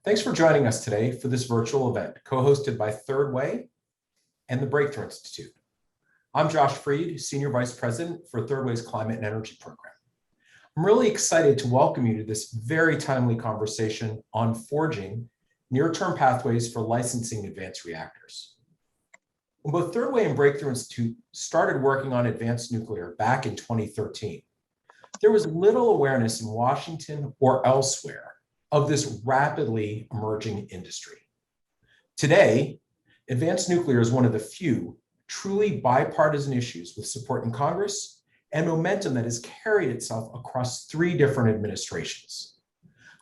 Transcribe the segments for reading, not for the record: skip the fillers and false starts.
Thanks for joining us today for this virtual event, co-hosted by Third Way and the Breakthrough Institute. I'm Josh Freed, Senior Vice President for Third Way's Climate and Energy Program. I'm really excited to welcome you to this very timely conversation on forging near-term pathways for licensing advanced reactors. When both Third Way and Breakthrough Institute started working on advanced nuclear back in 2013, there was little awareness in Washington or elsewhere of this rapidly emerging industry. Today, advanced nuclear is one of the few truly bipartisan issues with support in Congress and momentum that has carried itself across 3 different administrations.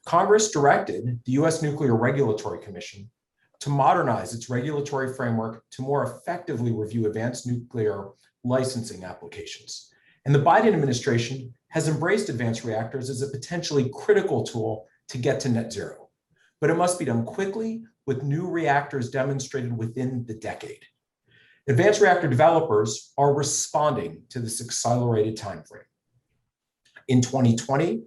Congress directed the U.S. Nuclear Regulatory Commission to modernize its regulatory framework to more effectively review advanced nuclear licensing applications. And the Biden administration has embraced advanced reactors as a potentially critical tool to get to net zero. But it must be done quickly with new reactors demonstrated within the decade. Advanced reactor developers are responding to this accelerated timeframe. In 2020,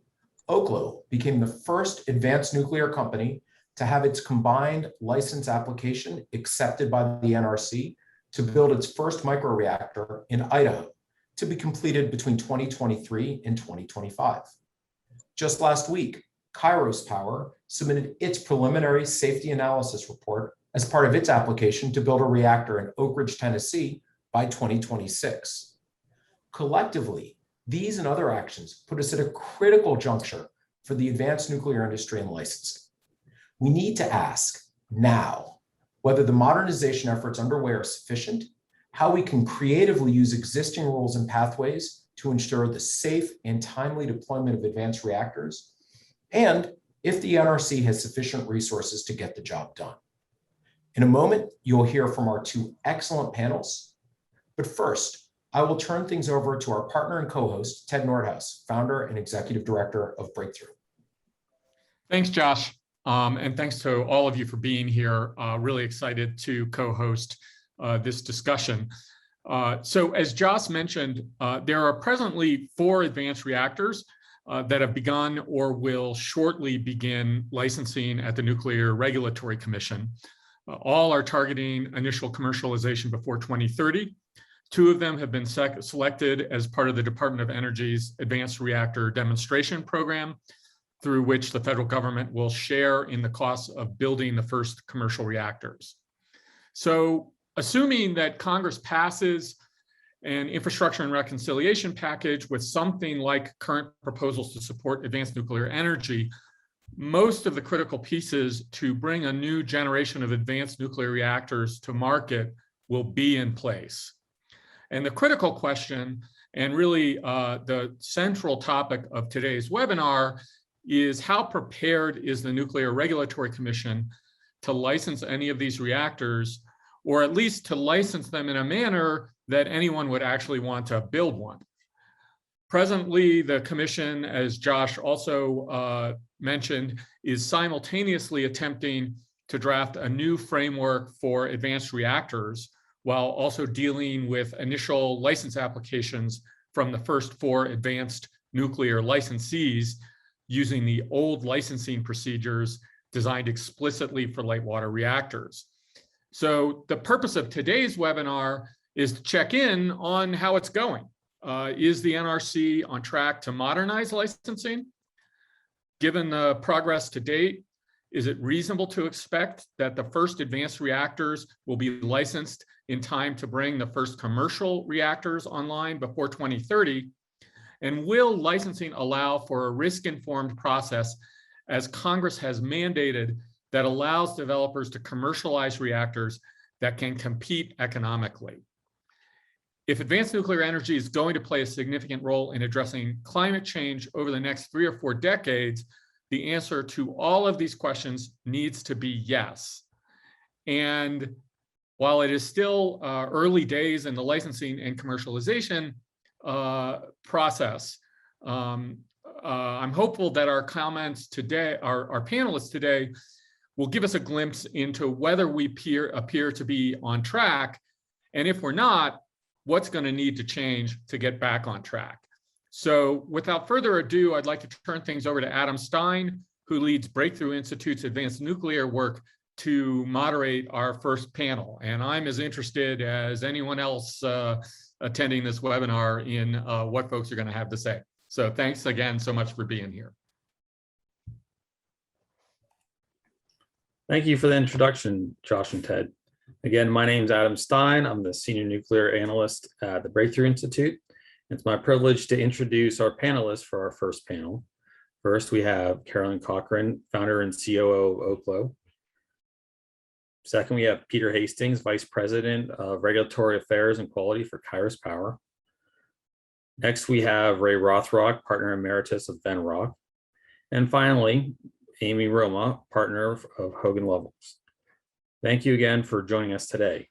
Oklo became the first advanced nuclear company to have its combined license application accepted by the NRC to build its first microreactor in Idaho, to be completed between 2023 and 2025. Just last week, Kairos Power submitted its preliminary safety analysis report as part of its application to build a reactor in Oak Ridge, Tennessee by 2026. Collectively, these and other actions put us at a critical juncture for the advanced nuclear industry and licensing. We need to ask now whether the modernization efforts underway are sufficient, how we can creatively use existing rules and pathways to ensure the safe and timely deployment of advanced reactors, and if the NRC has sufficient resources to get the job done. In a moment, you'll hear from our 2 excellent panels. But first, I will turn things over to our partner and co-host, Ted Nordhaus, founder and executive director of Breakthrough. Thanks, Josh. And thanks to all of you for being here. Really excited to co-host this discussion. So as Josh mentioned, there are presently 4 advanced reactors that have begun or will shortly begin licensing at the Nuclear Regulatory Commission. All are targeting initial commercialization before 2030. 2 of them have been selected as part of the Department of Energy's Advanced Reactor Demonstration Program, through which the federal government will share in the costs of building the first commercial reactors. So assuming that Congress passes an infrastructure and reconciliation package with something like current proposals to support advanced nuclear energy, most of the critical pieces to bring a new generation of advanced nuclear reactors to market will be in place. And the critical question, and really the central topic of today's webinar, is how prepared is the Nuclear Regulatory Commission to license any of these reactors, or at least to license them in a manner that anyone would actually want to build one. Presently, the commission, as Josh also mentioned, is simultaneously attempting to draft a new framework for advanced reactors, while also dealing with initial license applications from the first 4 advanced nuclear licensees using the old licensing procedures designed explicitly for light water reactors. So the purpose of today's webinar is to check in on how it's going. Is the NRC on track to modernize licensing? Given the progress to date, is it reasonable to expect that the first advanced reactors will be licensed in time to bring the first commercial reactors online before 2030? And will licensing allow for a risk-informed process, as Congress has mandated, that allows developers to commercialize reactors that can compete economically? If advanced nuclear energy is going to play a significant role in addressing climate change over the next 3 or 4 decades, the answer to all of these questions needs to be yes. And while it is still early days in the licensing and commercialization process, I'm hopeful that our comments today, our panelists today, will give us a glimpse into whether we appear to be on track, and if we're not, what's going to need to change to get back on track. So without further ado, I'd like to turn things over to Adam Stein, who leads Breakthrough Institute's advanced nuclear work, to moderate our first panel. And I'm as interested as anyone else attending this webinar in what folks are going to have to say. So thanks again so much for being here. Thank you for the introduction, Josh and Ted. Again, my name is Adam Stein. I'm the Senior Nuclear Analyst at the Breakthrough Institute. It's my privilege to introduce our panelists for our first panel. First, we have Carolyn Cochran, founder and COO of Oklo. Second, we have Peter Hastings, Vice President of Regulatory Affairs and Quality for Kairos Power. Next, we have Ray Rothrock, Partner Emeritus of Venrock. And finally, Amy Roma, Partner of Hogan Lovells. Thank you again for joining us today.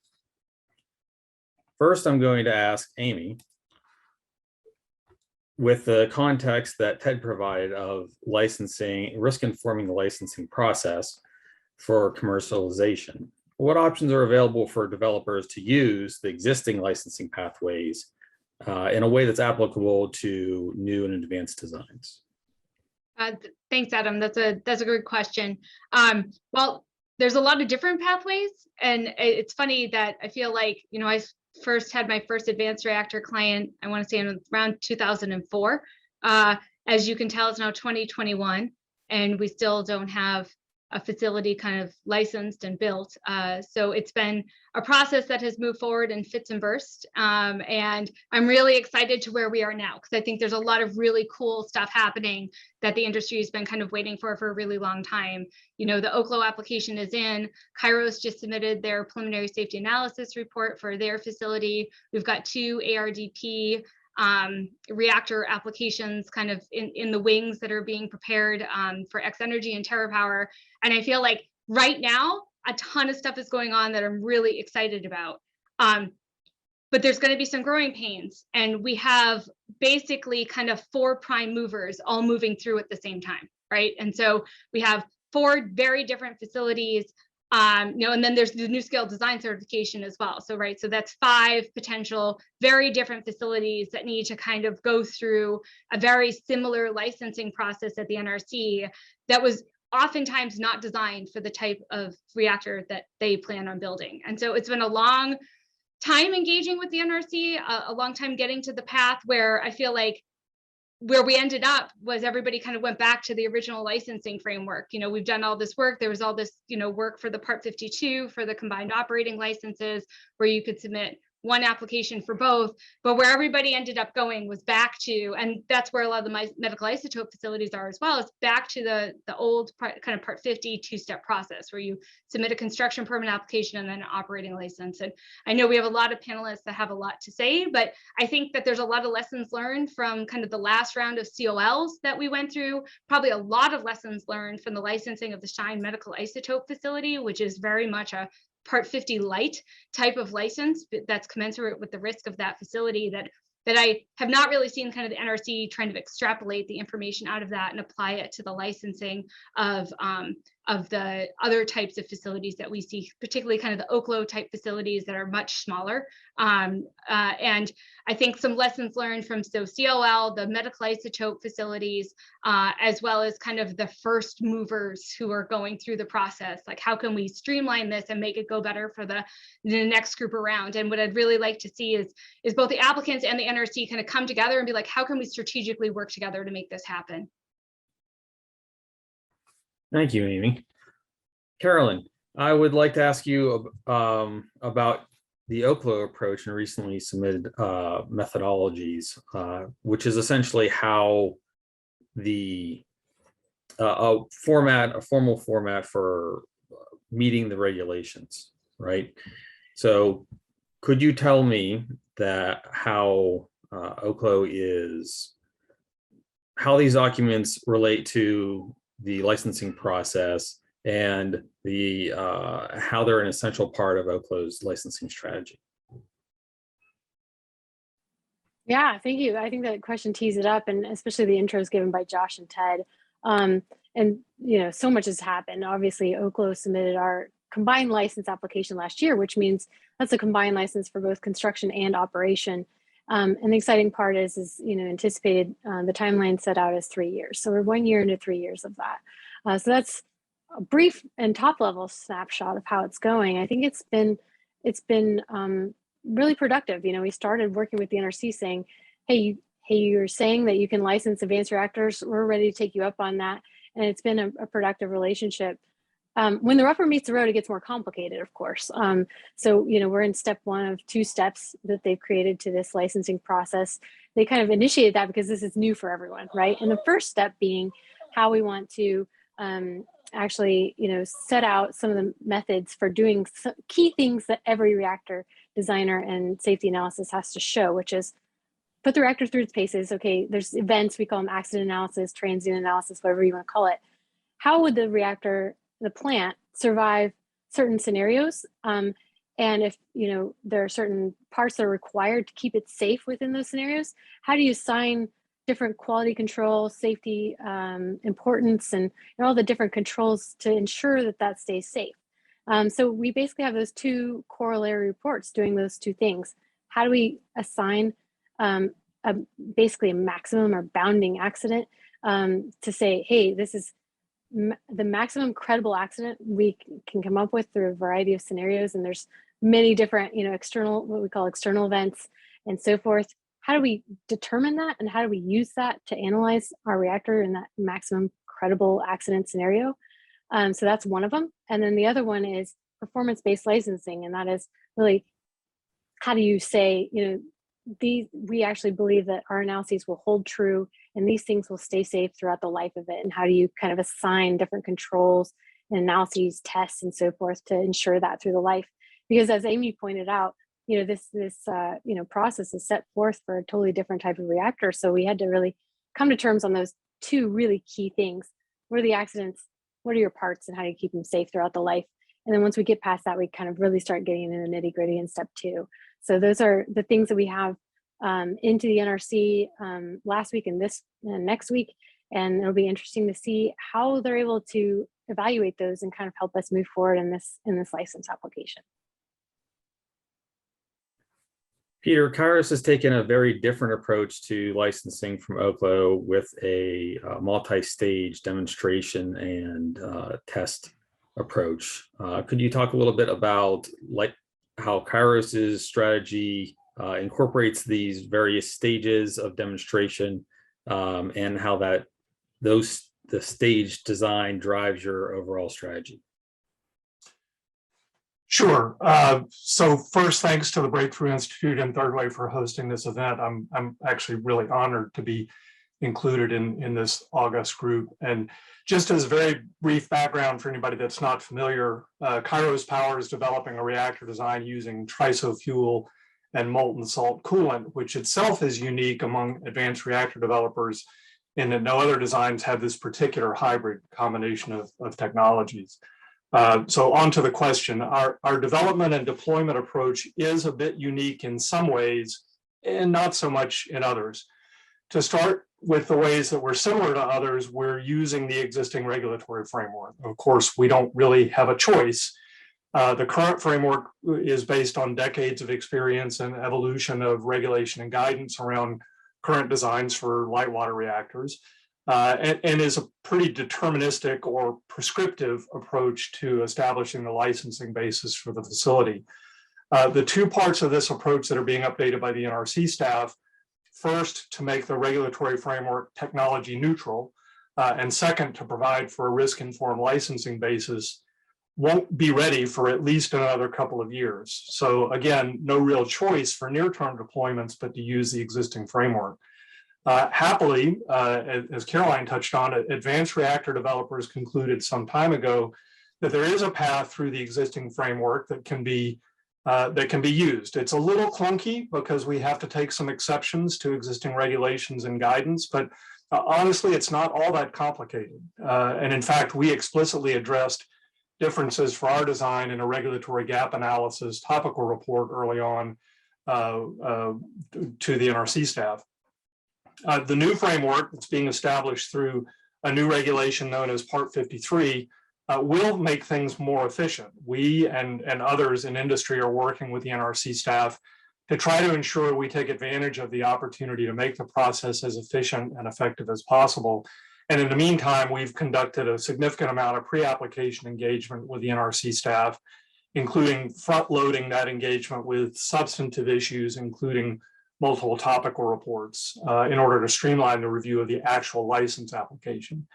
First, I'm going to ask Amy, with the context that Ted provided of licensing, risk informing the licensing process for commercialization, what options are available for developers to use the existing licensing pathways in a way that's applicable to new and advanced designs? Thanks, Adam. That's a good question. Well, there's a lot of different pathways, and it's funny that I feel like, you know, I first had my first advanced reactor client, I want to say around 2004. As you can tell, it's now 2021, and we still don't have a facility kind of licensed and built. So it's been a process that has moved forward in fits and bursts. And I'm really excited to where we are now, because I think there's a lot of really cool stuff happening that the industry has been kind of waiting for a really long time. You know, the Oklo application is in. Kairos just submitted their preliminary safety analysis report for their facility. We've got 2 ARDP reactor applications kind of in the wings that are being prepared for X Energy and TerraPower. And I feel like right now, a ton of stuff is going on that I'm really excited about. But there's going to be some growing pains. And we have basically kind of 4 prime movers all moving through at the same time, right? And so we have 4 very different facilities. You know, and then there's the NuScale design certification as well. So, right, so that's 5 potential very different facilities that need to kind of go through a very similar licensing process at the NRC that was oftentimes not designed for the type of reactor that they plan on building. And so it's been a long time engaging with the NRC, a long time getting to the path where I feel like where we ended up was everybody kind of went back to the original licensing framework. You know, we've done all this work. There was all this, you know, work for the Part 52 for the combined operating licenses, where you could submit one application for both. But where everybody ended up going was back to, and that's where a lot of the medical isotope facilities are as well, is back to the old kind of Part 50 2-step process, where you submit a construction permit application and then an operating license. And I know we have a lot of panelists that have a lot to say, but I think that there's a lot of lessons learned from kind of the last round of COLs that we went through, probably a lot of lessons learned from the licensing of the Shine medical isotope facility, which is very much a Part 50 light type of license that's commensurate with the risk of that facility, that I have not really seen kind of the NRC trying to extrapolate the information out of that and apply it to the licensing of the other types of facilities that we see, particularly kind of the Oklo type facilities that are much smaller. And I think some lessons learned from COL, the medical isotope facilities, as well as kind of the first movers who are going through the process. Like, how can we streamline this and make it go better for the next group around? And what I'd really like to see is both the applicants and the NRC kind of come together and be like, how can we strategically work together to make this happen? Thank you, Amy. Carolyn, I would like to ask you about the Oklo approach and recently submitted methodologies, which is essentially how the a formal format for meeting the regulations, right? So could you tell me that how Oklo is, how these documents relate to the licensing process and the how they're an essential part of Oklo's licensing strategy? Yeah, thank you. I think that question tees it up, and especially the intros given by Josh and Ted. And you know, so much has happened. Obviously, Oklo submitted our combined license application last year, which means that's a combined license for both construction and operation. And the exciting part is you know, anticipated the timeline set out as 3 years. So we're 1 year into 3 years of that. So that's a brief and top level snapshot of how it's going. I think it's been really productive. We started working with the NRC saying, hey, you're saying that you can license advanced reactors. We're ready to take you up on that. And it's been a productive relationship. When the rubber meets the road, it gets more complicated, of course. So, we're in step 1 of 2 steps that they've created to this licensing process. They kind of initiated that because this is new for everyone, right? And the first step being how we want to actually, set out some of the methods for doing key things that every reactor designer and safety analysis has to show, which is put the reactor through its paces. Okay, there's events, we call them accident analysis, transient analysis, whatever you want to call it. How would the plant survive certain scenarios? And if, there are certain parts that are required to keep it safe within those scenarios, how do you assign different quality control, safety, importance, and all the different controls to ensure that stays safe? So we basically have those 2 corollary reports doing those 2 things. How do we assign basically a maximum or bounding accident to say, hey, this is the maximum credible accident we can come up with through a variety of scenarios. And there's many different, external, what we call external events and so forth. How do we determine that? And how do we use that to analyze our reactor in that maximum credible accident scenario? So that's one of them. And then the other one is performance-based licensing. And that is really, how do you say, we actually believe that our analyses will hold true and these things will stay safe throughout the life of it. And how do you kind of assign different controls and analyses, tests, and so forth to ensure that through the life? Because as Amy pointed out, this process is set forth for a totally different type of reactor. So we had to really come to terms on those 2 really key things. What are the accidents? What are your parts, and how do you keep them safe throughout the life? And then once we get past that, we kind of really start getting into the nitty gritty in step 2. So those are the things that we have into the NRC last week and this next week. And it'll be interesting to see how they're able to evaluate those and kind of help us move forward in this license application. Peter, Kairos has taken a very different approach to licensing from Oklo with a multi-stage demonstration and test approach. Could you talk a little bit about how Kairos's strategy incorporates these various stages of demonstration and how the stage design drives your overall strategy? Sure. So first, thanks to the Breakthrough Institute and Third Way for hosting this event. I'm actually really honored to be included in this august group. And just as a very brief background for anybody that's not familiar, Kairos Power is developing a reactor design using TRISO fuel and molten salt coolant, which itself is unique among advanced reactor developers in that no other designs have this particular hybrid combination of technologies. So on to the question, our development and deployment approach is a bit unique in some ways and not so much in others. To start with the ways that we're similar to others, we're using the existing regulatory framework. Of course, we don't really have a choice. The current framework is based on decades of experience and evolution of regulation and guidance around current designs for light water reactors. And is a pretty deterministic or prescriptive approach to establishing the licensing basis for the facility. The 2 parts of this approach that are being updated by the NRC staff, first, to make the regulatory framework technology neutral, and second, to provide for a risk-informed licensing basis, won't be ready for at least another couple of years. So again, no real choice for near-term deployments, but to use the existing framework. Happily, as Caroline touched on, advanced reactor developers concluded some time ago that there is a path through the existing framework that can be used. It's a little clunky because we have to take some exceptions to existing regulations and guidance, but honestly, it's not all that complicated. And in fact, we explicitly addressed differences for our design in a regulatory gap analysis topical report early on to the NRC staff. The new framework that's being established through a new regulation known as Part 53 will make things more efficient. We and others in industry are working with the NRC staff to try to ensure we take advantage of the opportunity to make the process as efficient and effective as possible. And in the meantime, we've conducted a significant amount of pre-application engagement with the NRC staff, including front-loading that engagement with substantive issues, including multiple topical reports, in order to streamline the review of the actual license application.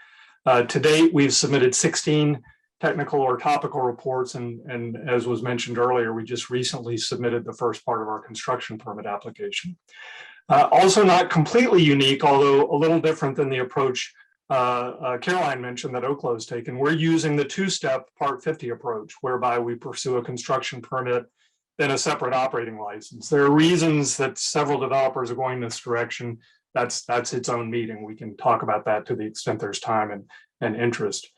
To date, we've submitted 16 technical or topical reports, and as was mentioned earlier, we just recently submitted the first part of our construction permit application. Also not completely unique, although a little different than the approach Caroline mentioned that Oklo has taken. We're using the two-step Part 50 approach, whereby we pursue a construction permit, then a separate operating license. There are reasons that several developers are going this direction. That's its own meeting. We can talk about that to the extent there's time and interest.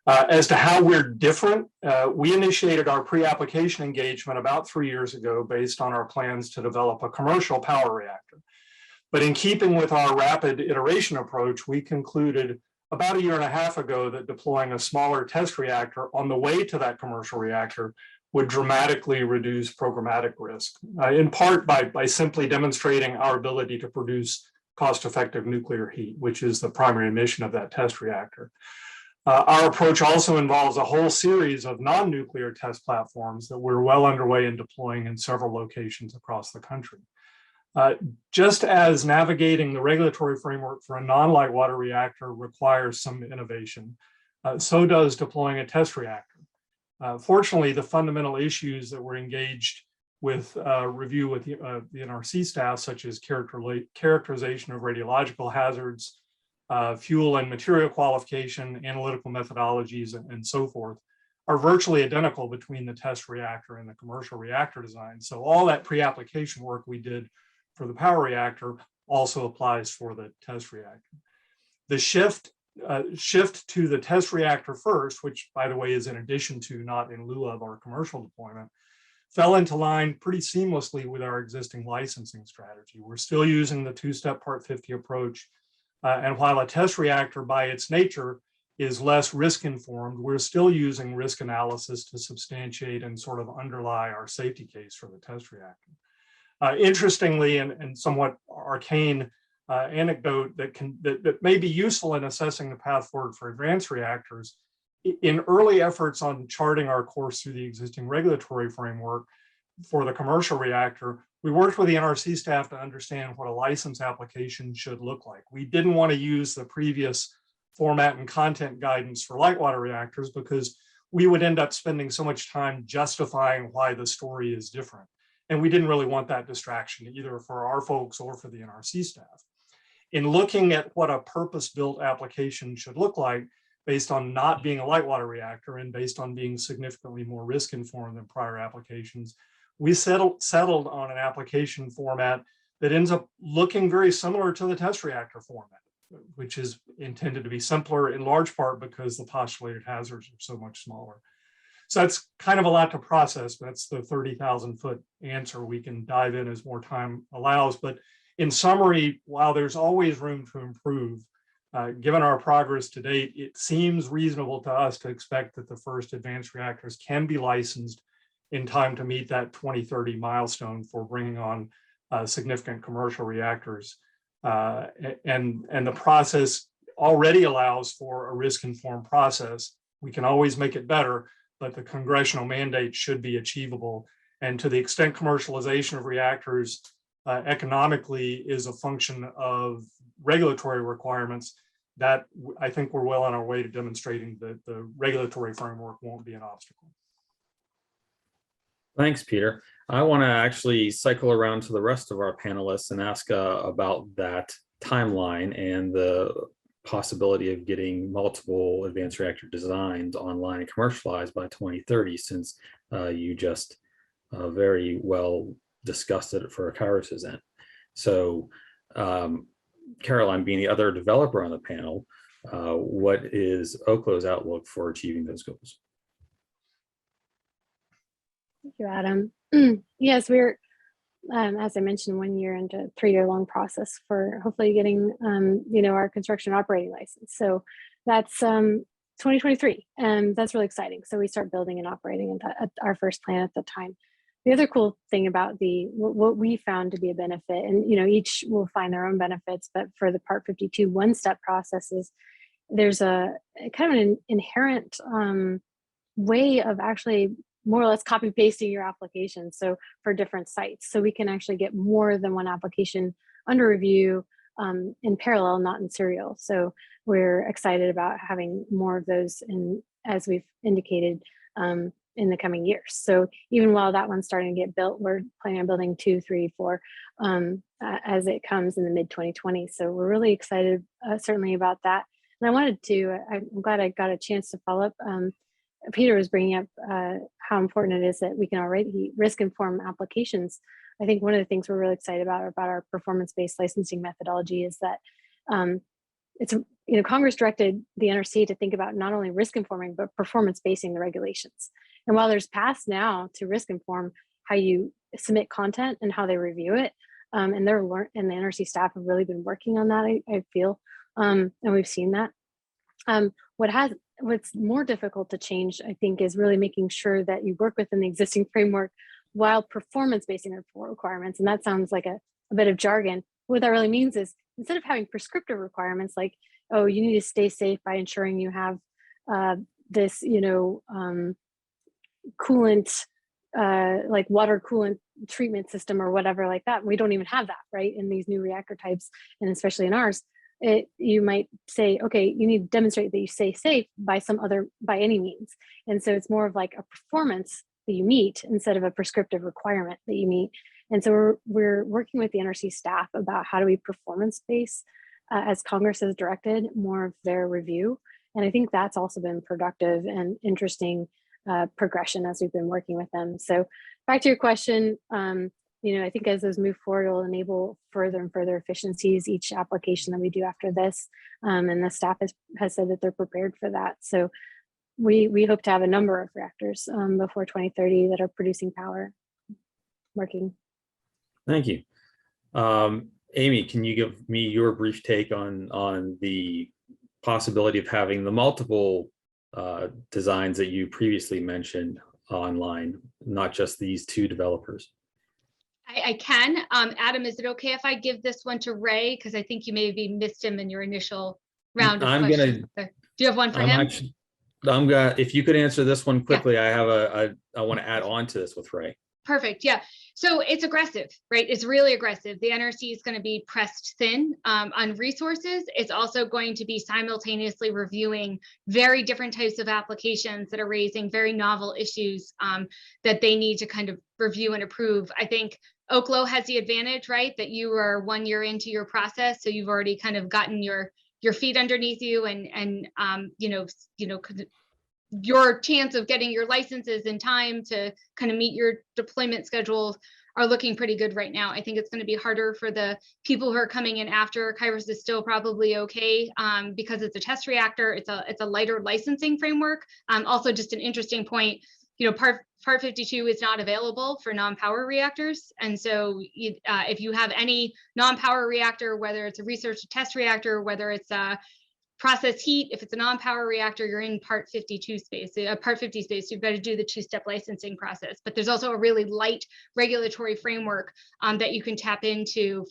As to how we're different, we initiated our pre-application engagement about 3 years ago based on our plans to develop a commercial power reactor. But in keeping with our rapid iteration approach, we concluded about 1.5 years ago that deploying a smaller test reactor on the way to that commercial reactor would dramatically reduce programmatic risk, in part by simply demonstrating our ability to produce cost-effective nuclear heat, which is the primary mission of that test reactor. Our approach also involves a whole series of non-nuclear test platforms that we're well underway in deploying in several locations across the country. Just as navigating the regulatory framework for a non-light water reactor requires some innovation, so does deploying a test reactor. Fortunately, the fundamental issues that we're engaged with review with the NRC staff, such as characterization of radiological hazards, fuel and material qualification, analytical methodologies, and so forth, are virtually identical between the test reactor and the commercial reactor design. So all that pre-application work we did for the power reactor also applies for the test reactor. The shift to the test reactor first, which by the way is in addition to, not in lieu of, our commercial deployment, fell into line pretty seamlessly with our existing licensing strategy. We're still using the two-step Part 50 approach, and while a test reactor by its nature is less risk-informed, we're still using risk analysis to substantiate and sort of underlie our safety case for the test reactor. Interestingly, and somewhat arcane anecdote that may be useful in assessing the path forward for advanced reactors, in early efforts on charting our course through the existing regulatory framework for the commercial reactor, we worked with the NRC staff to understand what a license application should look like. We didn't want to use the previous format and content guidance for light water reactors because we would end up spending so much time justifying why the story is different. And we didn't really want that distraction either for our folks or for the NRC staff. In looking at what a purpose-built application should look like, based on not being a light water reactor and based on being significantly more risk-informed than prior applications, we settled on an application format that ends up looking very similar to the test reactor format, which is intended to be simpler in large part because the postulated hazards are so much smaller. So that's kind of a lot to process. That's the 30,000-foot answer. We can dive in as more time allows. But in summary, while there's always room to improve, given our progress to date, it seems reasonable to us to expect that the first advanced reactors can be licensed in time to meet that 2030 milestone for bringing on significant commercial reactors. And the process already allows for a risk-informed process. We can always make it better, but the congressional mandate should be achievable. And to the extent commercialization of reactors economically is a function of regulatory requirements, that I think we're well on our way to demonstrating that the regulatory framework won't be an obstacle. Thanks, Peter. I want to actually cycle around to the rest of our panelists and ask about that timeline and the possibility of getting multiple advanced reactor designs online and commercialized by 2030, since you just very well discussed it for a Kairos event. So Caroline, being the other developer on the panel, what is Oklo's outlook for achieving those goals? Thank you, Adam. Yes, we're, as I mentioned, 1 year into a 3-year-long process for hopefully getting, our construction operating license. So that's 2023, and that's really exciting. So we start building and operating at our first plant at the time. The other cool thing about what we found to be a benefit, and each will find their own benefits, but for the Part 52 one-step processes, there's a kind of an inherent way of actually more or less copy pasting your application. So for different sites, so we can actually get more than one application under review in parallel, not in serial. So we're excited about having more of those as we've indicated, in the coming years. So even while that one's starting to get built, we're planning on building 2, 3, 4 as it comes in the mid 2020s. So we're really excited, certainly about that. And I'm glad I got a chance to follow up. Peter was bringing up how important it is that we can already risk-inform applications. I think one of the things we're really excited about our performance-based licensing methodology is that it's, Congress directed the NRC to think about not only risk-informing, but performance-basing the regulations. And while there's paths now to risk-inform how you submit content and how they review it, and the NRC staff have really been working on that, I feel, and we've seen that. What's more difficult to change, I think, is really making sure that you work within the existing framework while performance-basing the requirements. And that sounds like a bit of jargon. What that really means is instead of having prescriptive requirements like, oh, you need to stay safe by ensuring you have this, coolant, like water coolant treatment system or whatever like that. We don't even have that, right, in these new reactor types, and especially in ours. You might say, okay, you need to demonstrate that you stay safe by any means. And so it's more of like a performance that you meet instead of a prescriptive requirement that you meet. And so we're working with the NRC staff about how do we performance-base, as Congress has directed, more of their review. And I think that's also been productive and interesting progression as we've been working with them. So back to your question, I think as those move forward, it'll enable further and further efficiencies each application that we do after this. And the staff has said that they're prepared for that. So we hope to have a number of reactors before 2030 that are producing power working. Thank you. Amy, can you give me your brief take on the possibility of having the multiple designs that you previously mentioned online, not just these 2 developers? I can. Adam, is it okay if I give this one to Ray? Because I think you maybe missed him in your initial round of questions. Do you have one for him? If you could answer this one quickly, yeah. I want to add on to this with Ray. Perfect. Yeah. So it's aggressive, right? It's really aggressive. The NRC is going to be pressed thin on resources. It's also going to be simultaneously reviewing very different types of applications that are raising very novel issues that they need to kind of review and approve. I think Oklo has the advantage, right, that you are 1 year into your process, so you've already kind of gotten your feet underneath you, and your chance of getting your licenses in time to kind of meet your deployment schedules are looking pretty good right now. I think it's going to be harder for the people who are coming in after. Kairos is still probably okay because it's a test reactor. It's a lighter licensing framework. Also, just an interesting point, Part 52 is not available for non-power reactors. And so if you have any non-power reactor, whether it's a research or test reactor, whether it's a process heat, if it's a non-power reactor, you're in Part 52 space, Part 50 space. You've got to do the 2-step licensing process. But there's also a really light regulatory framework that you can tap into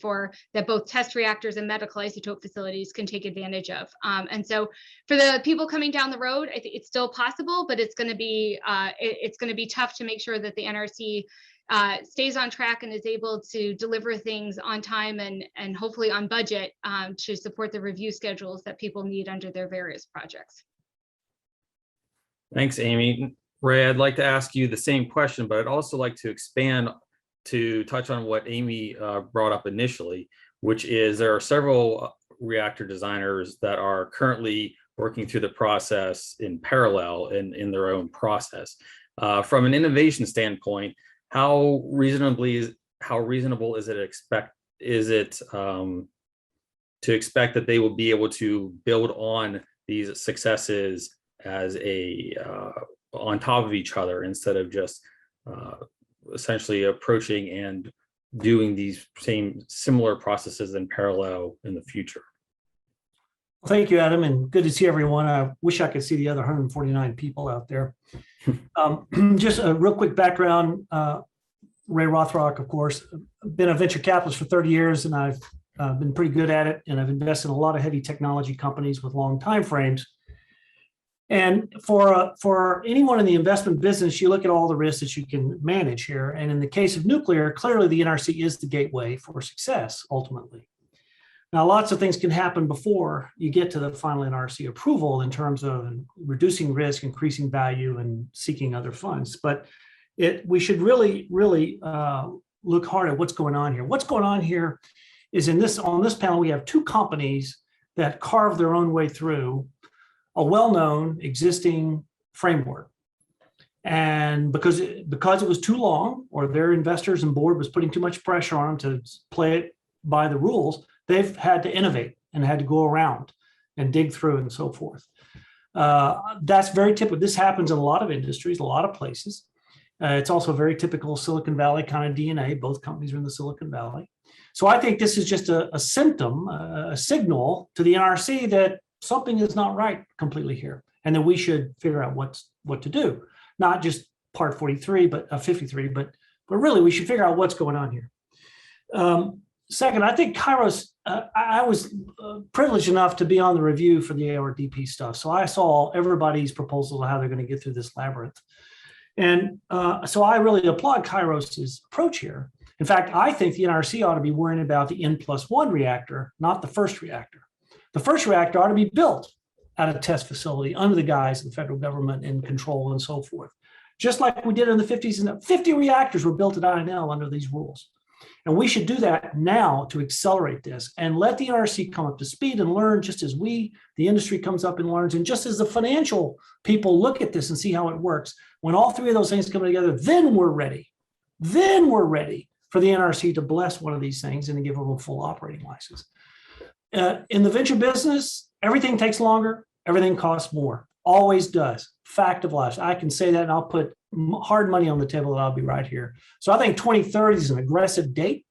that both test reactors and medical isotope facilities can take advantage of. And so for the people coming down the road, I think it's still possible, but it's going to be tough to make sure that the NRC stays on track and is able to deliver things on time and hopefully on budget to support the review schedules that people need under their various projects. Thanks, Amy. Ray, I'd like to ask you the same question, but I'd also like to expand to touch on what Amy brought up initially, which is there are several reactor designers that are currently working through the process in parallel in their own process. From an innovation standpoint, how reasonable is it to expect that they will be able to build on these successes as on top of each other instead of just essentially approaching and doing these similar processes in parallel in the future? Well, thank you, Adam, and good to see everyone. I wish I could see the other 149 people out there. Just a real quick background. Ray Rothrock, of course, been a venture capitalist for 30 years, and I've I've been pretty good at it, and I've invested in a lot of heavy technology companies with long time frames. And for anyone in the investment business, you look at all the risks that you can manage here. And in the case of nuclear, clearly the NRC is the gateway for success ultimately. Now, lots of things can happen before you get to the final NRC approval in terms of reducing risk, increasing value, and seeking other funds. But we should really look hard at what's going on here. What's going on here is on this panel, we have two companies that carved their own way through a well-known existing framework. And because it was too long, or their investors and board was putting too much pressure on them to play it by the rules, they've had to innovate and had to go around and dig through and so forth. That's very typical. This happens in a lot of industries, a lot of places. It's also very typical Silicon Valley kind of DNA. Both companies are in the Silicon Valley. So I think this is just a symptom, a signal to the NRC that something is not right completely here, and that we should figure out what to do. Not just Part 43, but 53, but really we should figure out what's going on here. Second, I think Kairos, I was privileged enough to be on the review for the ARDP stuff. So I saw everybody's proposals of how they're going to get through this labyrinth. And so I really applaud Kairos's approach here. In fact, I think the NRC ought to be worrying about the N+1 reactor, not the first reactor. The first reactor ought to be built at a test facility under the guise of the federal government and control and so forth. Just like we did in the 50s, and 50 reactors were built at INL under these rules. And we should do that now to accelerate this and let the NRC come up to speed and learn just as the industry comes up and learns, and just as the financial people look at this and see how it works. When all three of those things come together, then we're ready. Then we're ready for the NRC to bless one of these things and to give them a full operating license. In the venture business, everything takes longer, everything costs more, always does. Fact of life. I can say that, and I'll put hard money on the table that I'll be right here. So I think 2030 is an aggressive date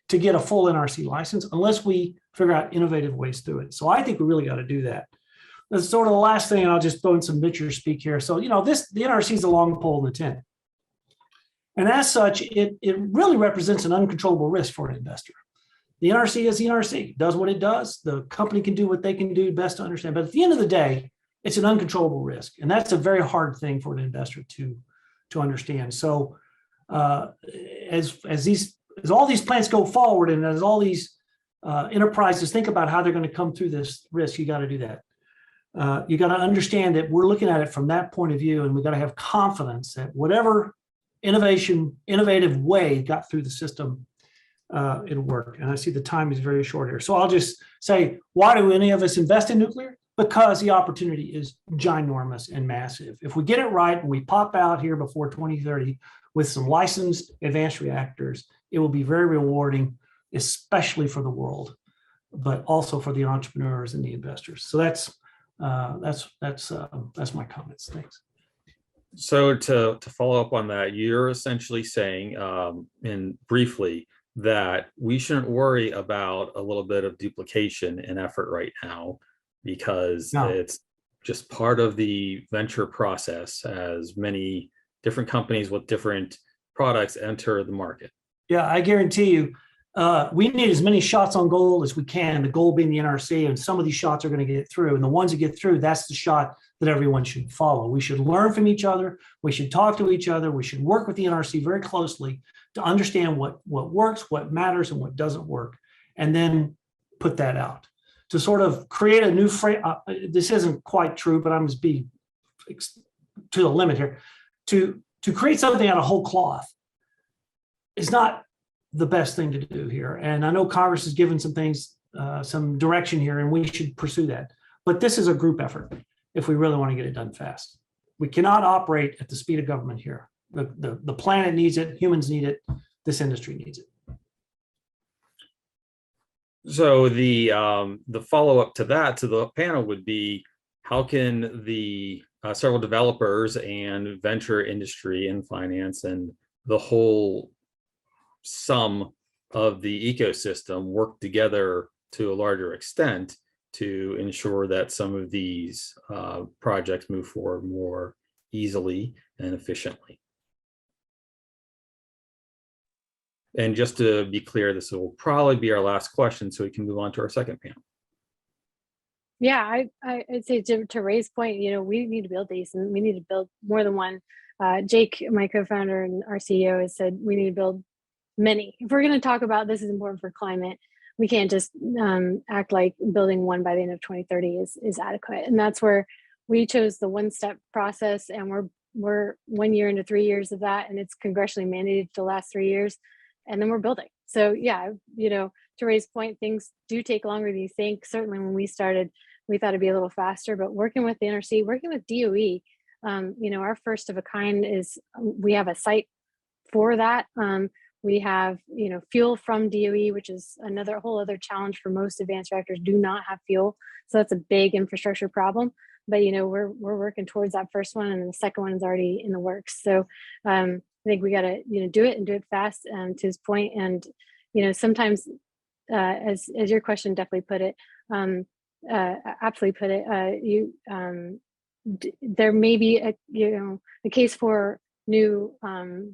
to get a full NRC license unless we figure out innovative ways through it. So I think we really got to do that. That's sort of the last thing, and I'll just throw in some venture speak here. So, the NRC is a long pole in the tent. And as such, it really represents an uncontrollable risk for an investor. The NRC is the NRC, does what it does. The company can do what they can do best to understand. But at the end of the day, it's an uncontrollable risk. And that's a very hard thing for an investor to understand. So as all these plants go forward, and as all these enterprises think about how they're going to come through this risk, you got to do that. You got to understand that we're looking at it from that point of view, and we got to have confidence that whatever innovative way got through the system, it'll work. And I see the time is very short here. So I'll just say, why do any of us invest in nuclear? Because the opportunity is ginormous and massive. If we get it right and we pop out here before 2030 with some licensed advanced reactors, it will be very rewarding, especially for the world, but also for the entrepreneurs and the investors. So that's my comments. Thanks. So to follow up on that, you're essentially saying, and briefly, that we shouldn't worry about a little bit of duplication in effort right now, because it's just part of the venture process as many different companies with different products enter the market. Yeah, I guarantee you, we need as many shots on goal as we can, the goal being the NRC, and some of these shots are going to get through. And the ones that get through, that's the shot that everyone should follow. We should learn from each other. We should talk to each other. We should work with the NRC very closely to understand what works, what matters, and what doesn't work, and then put that out. To sort of create a new frame, this isn't quite true, but I'm just being to the limit here. To create something out of whole cloth is not the best thing to do here. And I know Congress has given some things, some direction here, and we should pursue that. But this is a group effort if we really want to get it done fast. We cannot operate at the speed of government here. The planet needs it, humans need it, this industry needs it. So the follow-up to that, to the panel, would be, how can the several developers and venture industry and finance and the whole sum of the ecosystem work together to a larger extent to ensure that some of these projects move forward more easily and efficiently? And just to be clear, this will probably be our last question, so we can move on to our second panel. Yeah, I'd say to Ray's point, we need to build these, and we need to build more than one. Jake, my co-founder and our CEO, has said we need to build many. If we're going to talk about this is important for climate, we can't just act like building one by the end of 2030 is adequate. And that's where we chose the one-step process, and we're 1 year into 3 years of that, and it's congressionally mandated to last 3 years, and then we're building. So yeah, to Ray's point, things do take longer than you think. Certainly when we started, we thought it'd be a little faster, but working with the NRC, working with DOE, our first of a kind is we have a site for that. We have, fuel from DOE, which is another whole other challenge for most advanced reactors do not have fuel. So that's a big infrastructure problem. But, we're working towards that first one, and the second one is already in the works. So I think we got to, do it and do it fast, to his point. And, sometimes, as your question definitely put it, aptly put it, there may be a case for new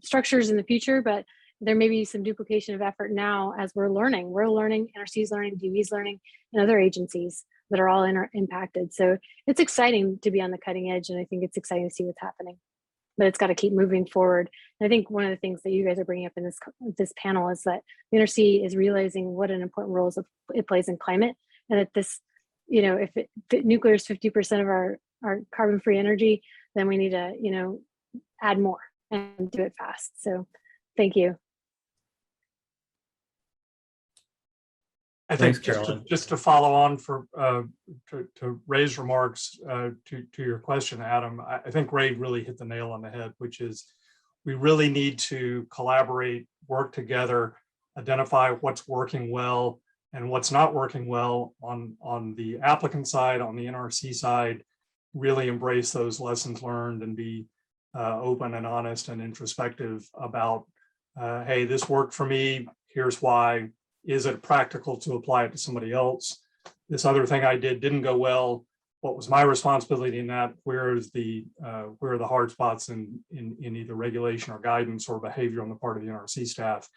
structures in the future, but there may be some duplication of effort now as we're learning. We're learning, NRC's learning, DOE's learning, and other agencies that are all impacted. So it's exciting to be on the cutting edge, and I think it's exciting to see what's happening. But it's got to keep moving forward. And I think one of the things that you guys are bringing up in this panel is that the NRC is realizing what an important role it plays in climate, and that this, if nuclear is 50% of our carbon-free energy, then we need to, add more and do it fast. So thank you. I think Thanks, just to follow on to Ray's remarks to your question, Adam, I think Ray really hit the nail on the head, which is we really need to collaborate, work together, identify what's working well and what's not working well on the applicant side, on the NRC side, really embrace those lessons learned and be open and honest and introspective about, hey, this worked for me, here's why. Is it practical to apply it to somebody else? This other thing I did didn't go well. What was my responsibility in that? Where are the hard spots in either regulation or guidance or behavior on the part of the NRC staff?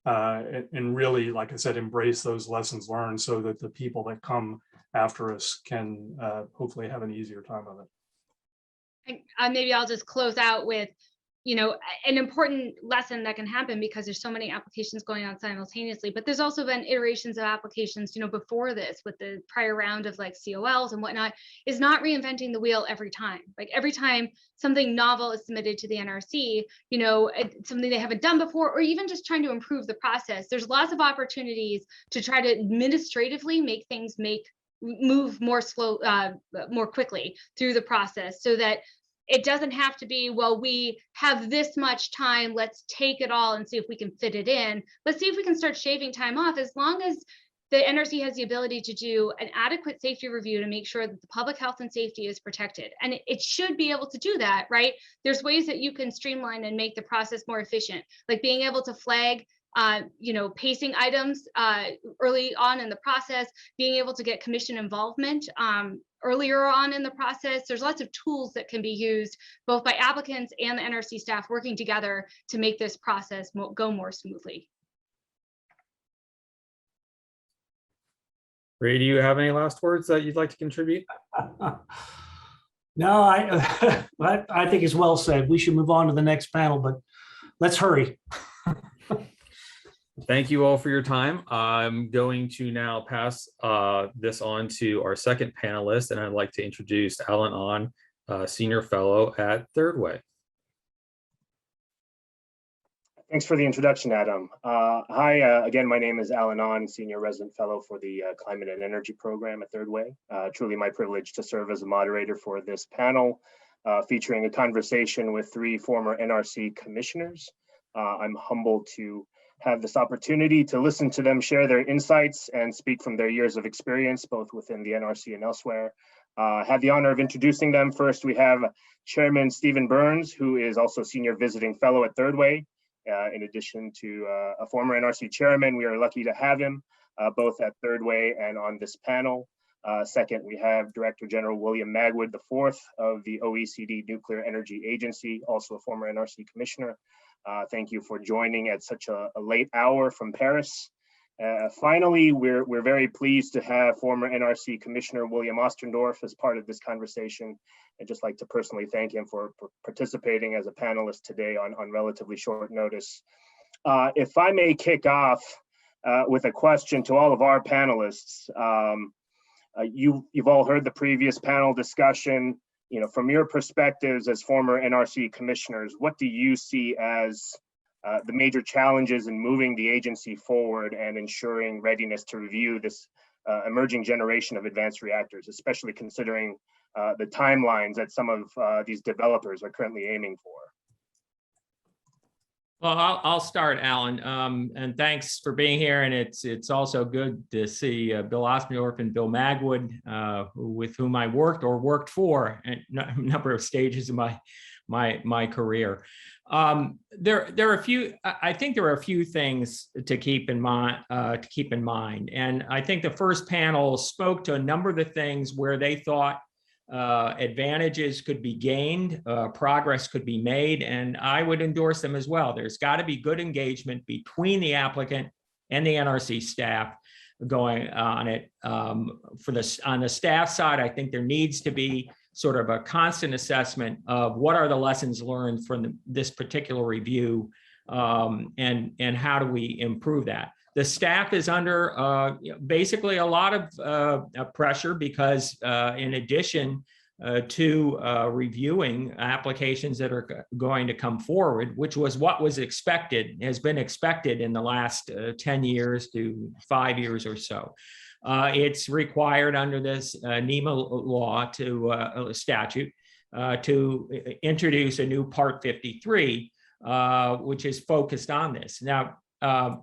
And really, like I said, embrace those lessons learned so that the people that come after us can hopefully have an easier time of it. And maybe I'll just close out with, an important lesson that can happen because there's so many applications going on simultaneously, but there's also been iterations of applications, before this with the prior round of like COLs and whatnot, is not reinventing the wheel every time. Like every time something novel is submitted to the NRC, something they haven't done before, or even just trying to improve the process, there's lots of opportunities to try to administratively make things move more quickly through the process so that it doesn't have to be, well, we have this much time, let's take it all and see if we can fit it in. Let's see if we can start shaving time off, as long as the NRC has the ability to do an adequate safety review to make sure that the public health and safety is protected. And it should be able to do that, right? There's ways that you can streamline and make the process more efficient, like being able to flag pacing items early on in the process, being able to get commission involvement earlier on in the process. There's lots of tools that can be used both by applicants and the NRC staff working together to make this process go more smoothly. Ray, do you have any last words that you'd like to contribute? No, I think it's well said. We should move on to the next panel, but let's hurry. Thank you all for your time. I'm going to now pass this on to our second panelist, and I'd like to introduce Alan On, Senior Fellow at Third Way. Thanks for the introduction, Adam. Hi, again, my name is Alan On, Senior Resident Fellow for the Climate and Energy Program at Third Way. Truly my privilege to serve as a moderator for this panel, featuring a conversation with 3 former NRC commissioners. I'm humbled to have this opportunity to listen to them share their insights and speak from their years of experience, both within the NRC and elsewhere. Had the honor of introducing them. First, we have Chairman Stephen Burns, who is also Senior Visiting Fellow at Third Way. In addition to a former NRC chairman, we are lucky to have him both at Third Way and on this panel. Second, we have Director General William Magwood IV of the OECD Nuclear Energy Agency, also a former NRC commissioner. Thank you for joining at such a late hour from Paris. Finally, we're very pleased to have former NRC Commissioner William Osterndorf as part of this conversation. I'd just like to personally thank him for participating as a panelist today on relatively short notice. If I may kick off with a question to all of our panelists. You've all heard the previous panel discussion. You know, from your perspectives as former NRC commissioners, what do you see as the major challenges in moving the agency forward and ensuring readiness to review this emerging generation of advanced reactors, especially considering the timelines that some of these developers are currently aiming for? Well, I'll start, Alan, and thanks for being here. And it's also good to see Bill Osterndorf and Bill Magwood, with whom I worked for a number of stages of my career. There are a few. I think there are a few things to keep in mind. And I think the first panel spoke to a number of the things where they thought advantages could be gained, progress could be made, and I would endorse them as well. There's got to be good engagement between the applicant and the NRC staff going on it. On the staff side, I think there needs to be sort of a constant assessment of what are the lessons learned from this particular review, and how do we improve that. The staff is under basically a lot of pressure because in addition to reviewing applications that are going to come forward, which was what was expected, has been expected in the last 10 years to 5 years or so. It's required under this NEMA law statute to introduce a new Part 53, which is focused on this. Now,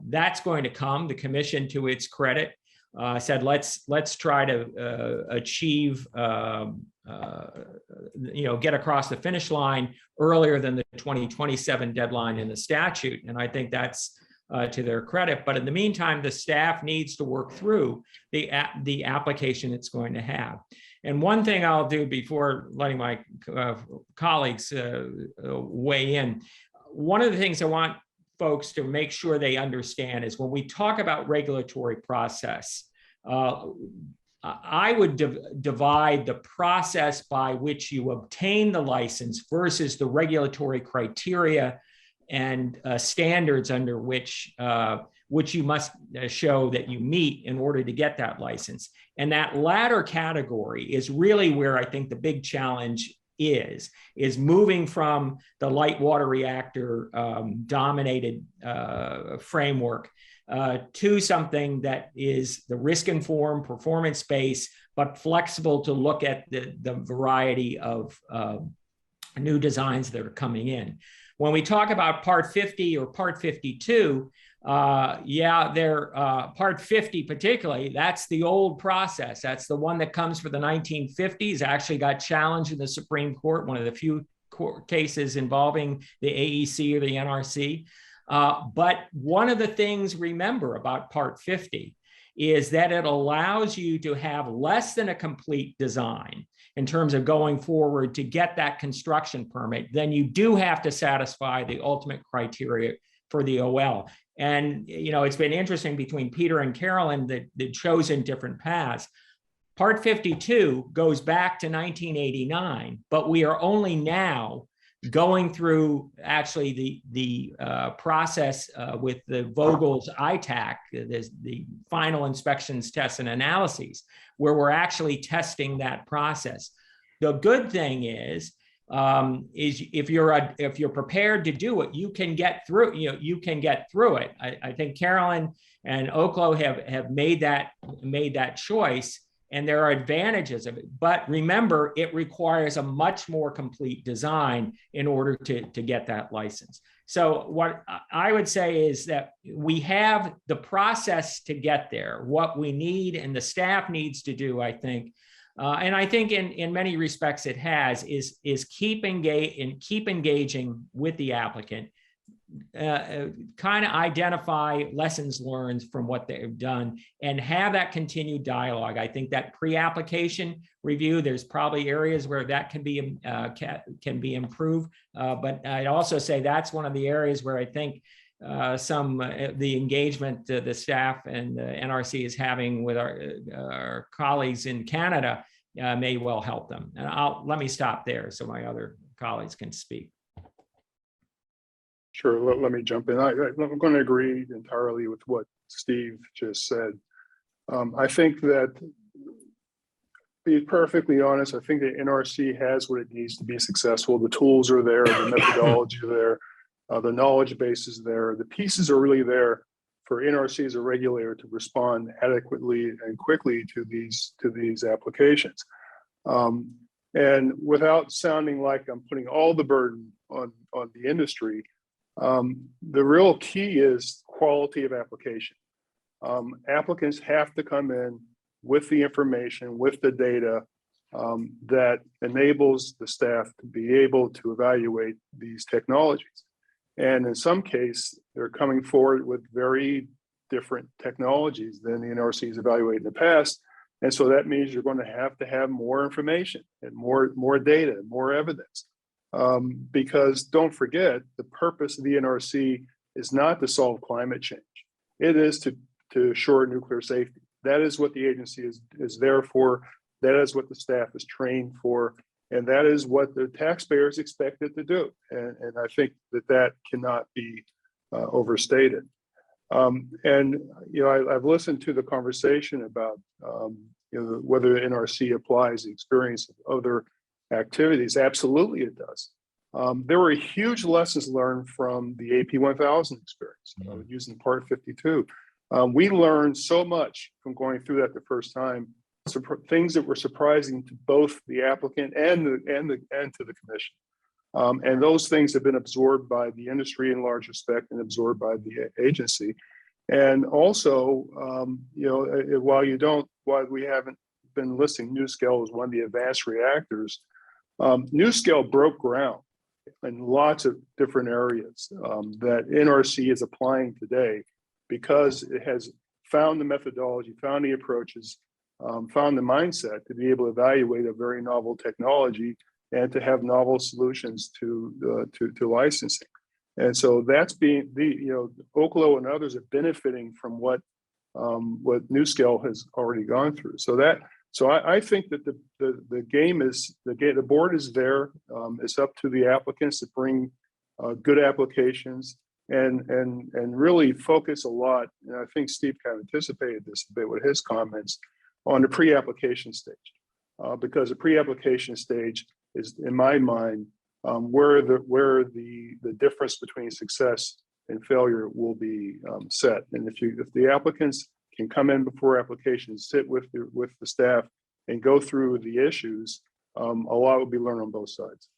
that's going to come. The commission, to its credit, said let's try to achieve, get across the finish line earlier than the 2027 deadline in the statute, and I think that's to their credit. But in the meantime, the staff needs to work through the application it's going to have. And one thing I'll do before letting my colleagues weigh in, one of the things I want folks to make sure they understand is when we talk about regulatory process, I would divide the process by which you obtain the license versus the regulatory criteria and standards under which you must show that you meet in order to get that license. And that latter category is really where I think the big challenge is moving from the light water reactor dominated framework to something that is the risk-informed, performance-based, but flexible to look at the variety of new designs that are coming in. When we talk about Part 50 or Part 52, Part 50 particularly, that's the old process. That's the one that comes for the 1950s, actually got challenged in the Supreme Court, one of the few court cases involving the AEC or the NRC. But one of the things, remember, about Part 50 is that it allows you to have less than a complete design in terms of going forward to get that construction permit. Then you do have to satisfy the ultimate criteria for the OL. And, it's been interesting between Peter and Carolyn that they've chosen different paths. Part 52 goes back to 1989, but we are only now going through actually the process with the Vogel's ITAC, the final inspections, tests, and analyses, where we're actually testing that process. The good thing is if you're prepared to do it, you can get through. You can get through it. I think Carolyn and Oklo have made that choice, and there are advantages of it. But remember, it requires a much more complete design in order to get that license. So what I would say is that we have the process to get there. What we need and the staff needs to do, I think, and I think in many respects it has, is keep engaging with the applicant, kind of identify lessons learned from what they've done and have that continued dialogue. I think that pre-application review, there's probably areas where that can be improved. But I'd also say that's one of the areas where I think the engagement the staff and the NRC is having with our colleagues in Canada may well help them. And let me stop there so my other colleagues can speak. Sure, let me jump in. I'm going to agree entirely with what Steve just said. I think that, to be perfectly honest, I think the NRC has what it needs to be successful. The tools are there, the methodology are there, the knowledge base is there. The pieces are really there for NRC as a regulator to respond adequately and quickly to these applications. And without sounding like I'm putting all the burden on the industry, the real key is quality of application. Applicants have to come in with the information, with the data that enables the staff to be able to evaluate these technologies. And in some case, they're coming forward with very different technologies than the NRC has evaluated in the past. And so that means you're going to have more information and more data, more evidence. Because don't forget, the purpose of the NRC is not to solve climate change. It is to assure nuclear safety. That is what the agency is there for. That is what the staff is trained for. And that is what the taxpayers expect it to do. And I think that cannot be overstated. And, I've listened to the conversation about, whether the NRC applies the experience of other activities. Absolutely it does. There were huge lessons learned from the AP 1000 experience, using Part 52. We learned so much from going through that the first time, things that were surprising to both the applicant and to the commission. And those things have been absorbed by the industry in large respect and absorbed by the agency. And also, while we haven't been listing NuScale as one of the advanced reactors, NuScale broke ground in lots of different areas that NRC is applying today because it has found the methodology, found the approaches, found the mindset to be able to evaluate a very novel technology and to have novel solutions to licensing. And so that's being Oklo and others are benefiting from what NuScale has already gone through. So I think that the board is there. It's up to the applicants to bring good applications and really focus a lot. And I think Steve kind of anticipated this a bit with his comments on the pre-application stage, because the pre-application stage is, in my mind, where the difference between success and failure will be set. And if the applicants can come in before applications, sit with the staff, and go through the issues, a lot will be learned on both sides.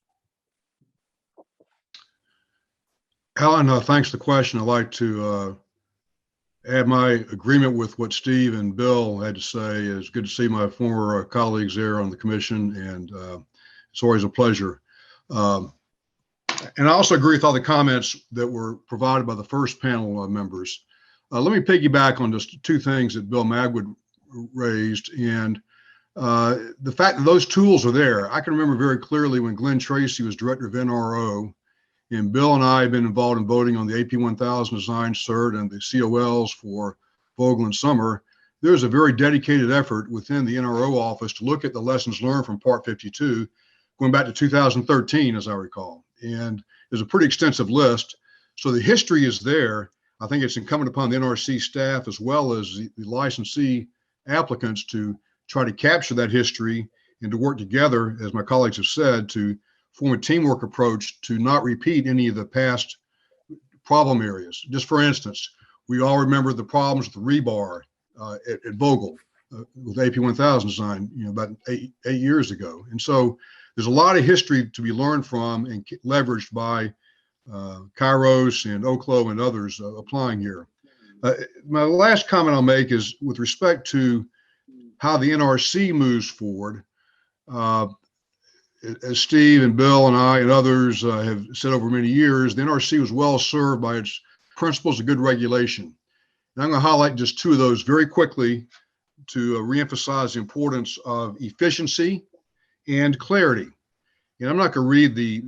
Alan, thanks for the question. I'd like to add my agreement with what Steve and Bill had to say. It's good to see my former colleagues there on the commission, and it's always a pleasure. And I also agree with all the comments that were provided by the first panel members. Let me piggyback on just two things that Bill Magwood raised, and the fact that those tools are there. I can remember very clearly when Glenn Tracy was director of NRO, and Bill and I have been involved in voting on the AP 1000 design cert and the COLs for Vogel and Summer. There's a very dedicated effort within the NRO office to look at the lessons learned from Part 52, going back to 2013, as I recall. And there's a pretty extensive list. So the history is there. I think it's incumbent upon the NRC staff as well as the licensee applicants to try to capture that history and to work together, as my colleagues have said, to form a teamwork approach to not repeat any of the past problem areas. Just for instance, we all remember the problems with the rebar at Vogel with AP 1000 design, about eight years ago. And so there's a lot of history to be learned from and leveraged by Kairos and Oklo and others applying here. My last comment I'll make is with respect to how the NRC moves forward. as Steve and Bill and I and others have said over many years, the NRC was well served by its principles of good regulation. And I'm going to highlight just two of those very quickly to reemphasize the importance of efficiency and clarity. And I'm not going to read the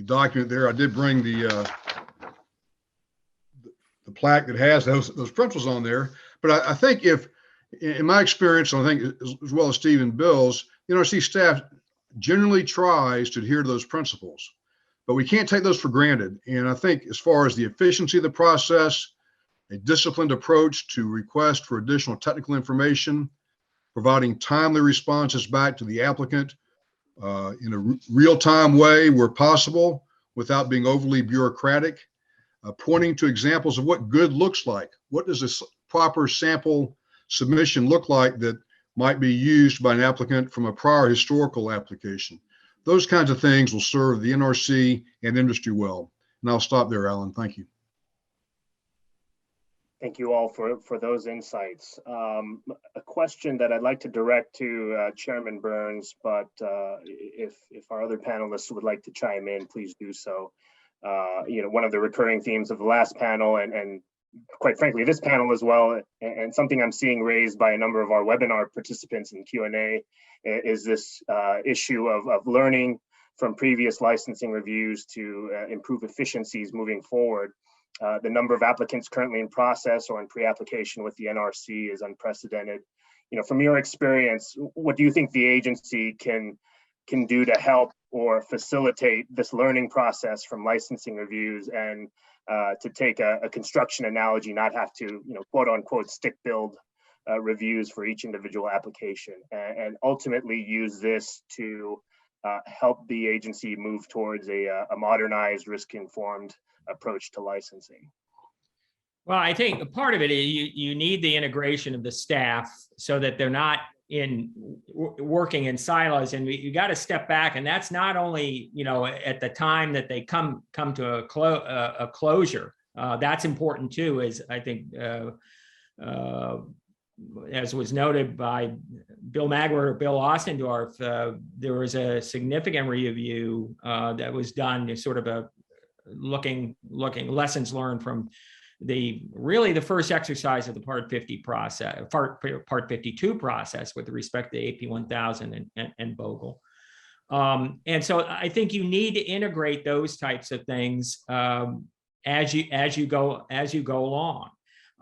document there. I did bring the plaque that has those principles on there. But I think if, in my experience, and I think as well as Steve and Bill's, the NRC staff generally tries to adhere to those principles, but we can't take those for granted. And I think as far as the efficiency of the process, a disciplined approach to request for additional technical information, providing timely responses back to the applicant in a real-time way where possible without being overly bureaucratic, pointing to examples of what good looks like. What does a proper sample submission look like that might be used by an applicant from a prior historical application? Those kinds of things will serve the NRC and industry well. And I'll stop there, Alan. Thank you. Thank you all for those insights. A question that I'd like to direct to Chairman Burns, but if our other panelists would like to chime in, please do so. One of the recurring themes of the last panel and quite frankly, this panel as well, and something I'm seeing raised by a number of our webinar participants in Q&A is this issue of learning from previous licensing reviews to improve efficiencies moving forward. The number of applicants currently in process or in pre-application with the NRC is unprecedented. From your experience, what do you think the agency can do to help or facilitate this learning process from licensing reviews, and to take a construction analogy, not have to, quote unquote, stick build reviews for each individual application, and ultimately use this to help the agency move towards a modernized, risk-informed approach to licensing? Well, I think part of it is you need the integration of the staff so that they're not working in silos, and you got to step back. And that's not only at the time that they come to a closure. That's important too, as I think as was noted by Bill Magwood or Bill Ostendorf, there was a significant review that was done, sort of a looking lessons learned from the first exercise of the Part 50 process, Part 52 process with respect to AP 1000 and Bogle. And so I think you need to integrate those types of things as you go along.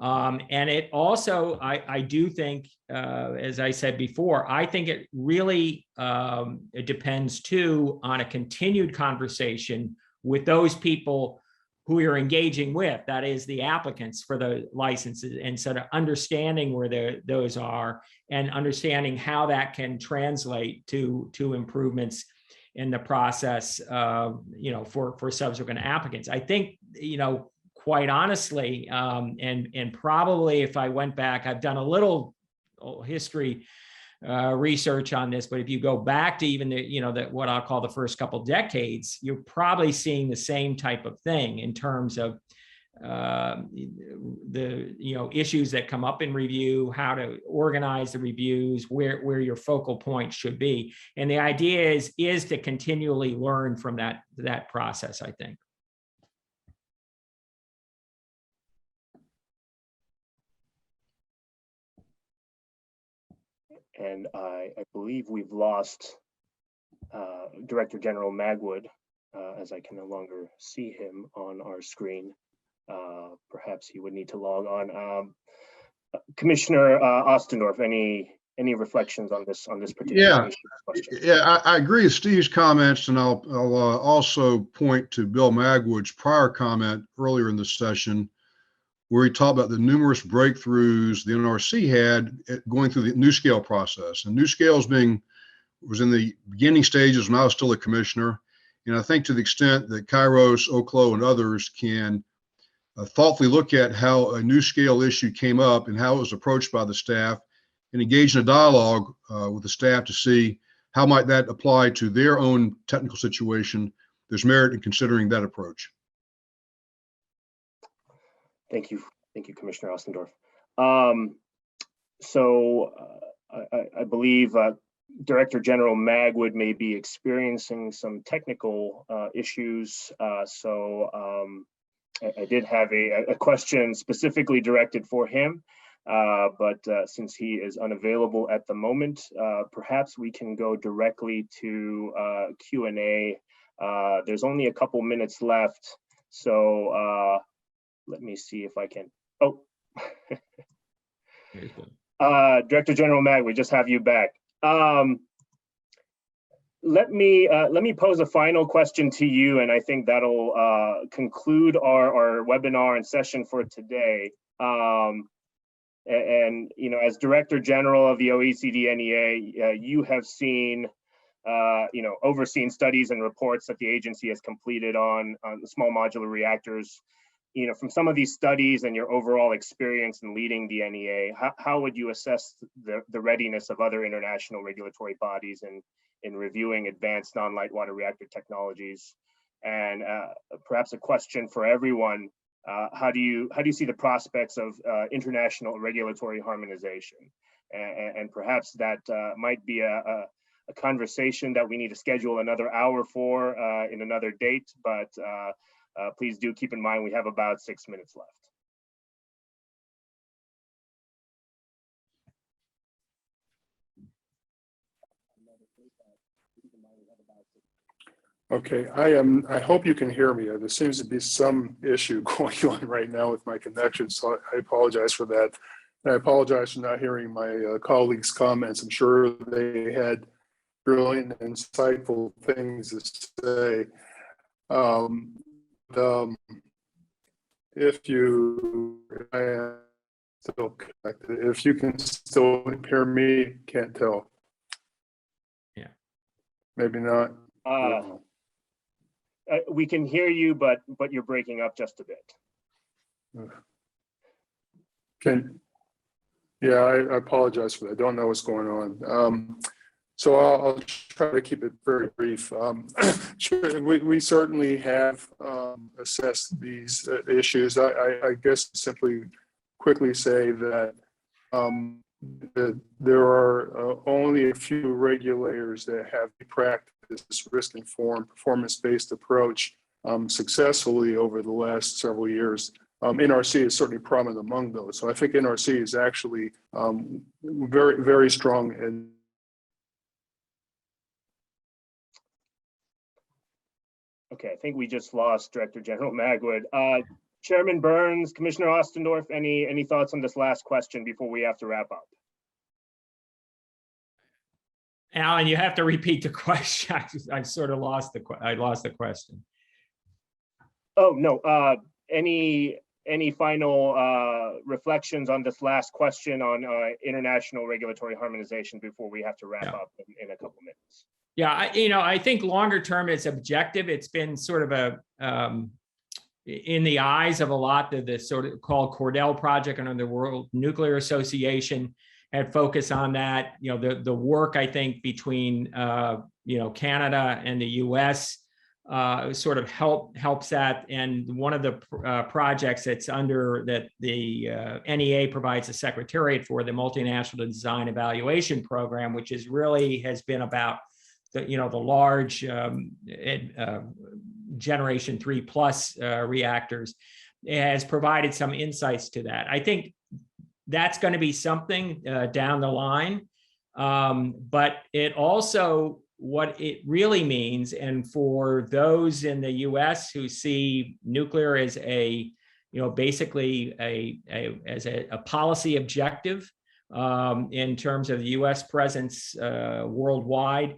And it also, I do think, as I said before, I think it really it depends too on a continued conversation with those people who you're engaging with, that is the applicants for the licenses, and sort of understanding where those are and understanding how that can translate to improvements in the process, for subsequent applicants. I think, quite honestly, and probably if I went back, I've done a little history research on this, but if you go back to even what I'll call the first couple decades, you're probably seeing the same type of thing in terms of the issues that come up in review, how to organize the reviews, where your focal point should be, and the idea is to continually learn from that process, I think. And I believe we've lost Director General Magwood, as I can no longer see him on our screen. Perhaps he would need to log on. Commissioner Ostendorf, any reflections on this particular question? Yeah, I agree with Steve's comments, and I'll also point to Bill Magwood's prior comment earlier in the session, where he talked about the numerous breakthroughs the NRC had going through the NuScale process. And NuScale was in the beginning stages when I was still a commissioner. And I think to the extent that Kairos, Oklo, and others can thoughtfully look at how a NuScale issue came up and how it was approached by the staff, and engage in a dialogue with the staff to see how might that apply to their own technical situation, there's merit in considering that approach. Thank you, Commissioner Ostendorf. So I believe Director General Magwood may be experiencing some technical issues. I did have a question specifically directed for him, but since he is unavailable at the moment, perhaps we can go directly to Q&A. There's only a couple minutes left, so let me see if I can. Oh, Director General Mag, we just have you back. Let me pose a final question to you, and I think that'll conclude our webinar and session for today. And you know, as Director General of the OECD NEA, you have seen, overseen studies and reports that the agency has completed on the small modular reactors. You know, from some of these studies and your overall experience in leading the NEA, how would you assess the readiness of other international regulatory bodies in reviewing advanced non-light water reactor technologies? And perhaps a question for everyone, how do you see the prospects of international regulatory harmonization? And perhaps that might be a conversation that we need to schedule another hour for in another date, but please do keep in mind we have about 6 minutes left. Okay, I hope you can hear me. There seems to be some issue going on right now with my connection, so I apologize for that. And I apologize for not hearing my colleagues' comments. I'm sure they had brilliant, insightful things to say. I am still connected. If you can still hear me, can't tell. Yeah. Maybe not. We can hear you, but you're breaking up just a bit. Yeah, I apologize for that. I don't know what's going on. So I'll try to keep it very brief. Sure, we certainly have assessed these issues. I guess simply quickly say that there are only a few regulators that have practiced this risk-informed, performance-based approach successfully over the last several years. NRC is certainly prominent among those. So I think NRC is actually very, very strong in. Okay, I think we just lost Director General Magwood. Chairman Burns, Commissioner Ostendorf, any thoughts on this last question before we have to wrap up? Alan, you have to repeat the question. I sort of lost the question. Oh no. Any final reflections on this last question on international regulatory harmonization before we have to wrap up in a couple minutes? Yeah, I think longer term it's objective. It's been sort of in the eyes of a lot of the sort of called Cordell Project under the World Nuclear Association had focused on that. The work I think between Canada and the U.S. Sort of helps that. And one of the projects that's under that the NEA provides a secretariat for, the Multinational Design Evaluation Program, which is really has been about the large generation 3+ reactors, has provided some insights to that. I think that's going to be something down the line, but it also what it really means, and for those in the U.S. who see nuclear as basically a policy objective in terms of the U.S. presence worldwide.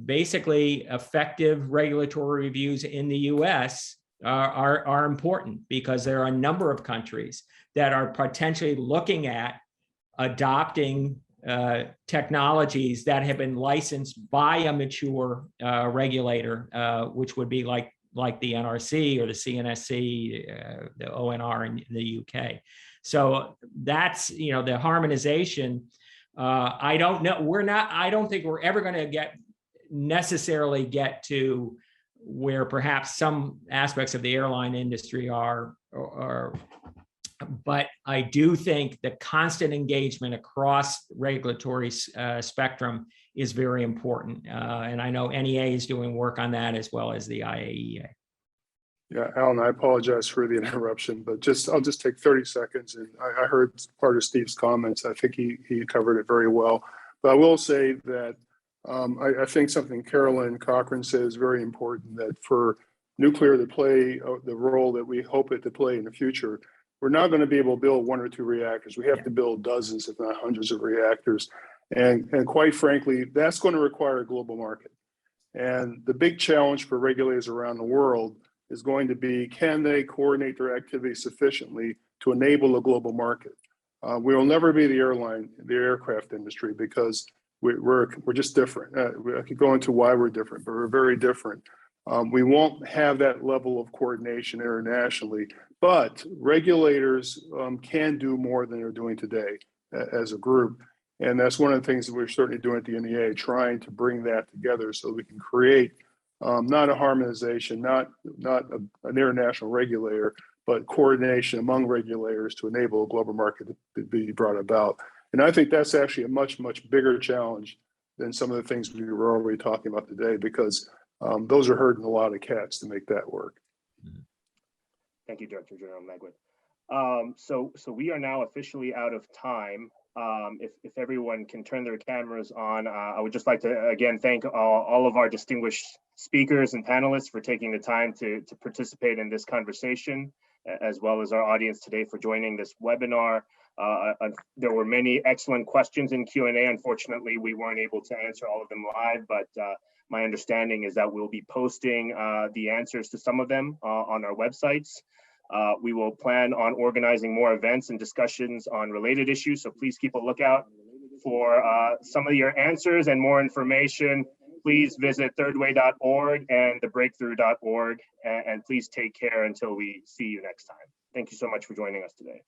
Basically, effective regulatory reviews in the U.S. are important because there are a number of countries that are potentially looking at adopting technologies that have been licensed by a mature regulator, which would be like the NRC or the CNSC, the ONR in the UK. So that's the harmonization. I don't know. I don't think we're ever going to necessarily get to where perhaps some aspects of the airline industry are But I do think the constant engagement across regulatory spectrum is very important. And I know NEA is doing work on that as well as the IAEA. Yeah, Alan, I apologize for the interruption, but I'll just take 30 seconds. And I heard part of Steve's comments. I think he covered it very well. But I will say that I think something Carolyn Cochran said is very important, that for nuclear to play the role that we hope it to play in the future, we're not going to be able to build 1 or 2 reactors. We have to build dozens, if not hundreds of reactors. And quite frankly, that's going to require a global market. And the big challenge for regulators around the world is going to be, can they coordinate their activities sufficiently to enable a global market? We will never be the aircraft industry, because we're just different. I could go into why we're different, but we're very different. We won't have that level of coordination internationally, but regulators can do more than they're doing today as a group. And that's one of the things that we're certainly doing at the NEA, trying to bring that together so we can create not a harmonization, not an international regulator, but coordination among regulators to enable a global market to be brought about. And I think that's actually a much, much bigger challenge than some of the things we were already talking about today, because those are hurting a lot of cats to make that work. Thank you, Director General Magwood. So we are now officially out of time. If everyone can turn their cameras on, I would just like to again thank all of our distinguished speakers and panelists for taking the time to participate in this conversation, as well as our audience today for joining this webinar. There were many excellent questions in Q&A. Unfortunately, we weren't able to answer all of them live, but my understanding is that we'll be posting the answers to some of them on our websites. We will plan on organizing more events and discussions on related issues, so please keep a lookout for some of your answers and more information. Please visit thirdway.org and thebreakthrough.org, and please take care until we see you next time. Thank you so much for joining us today.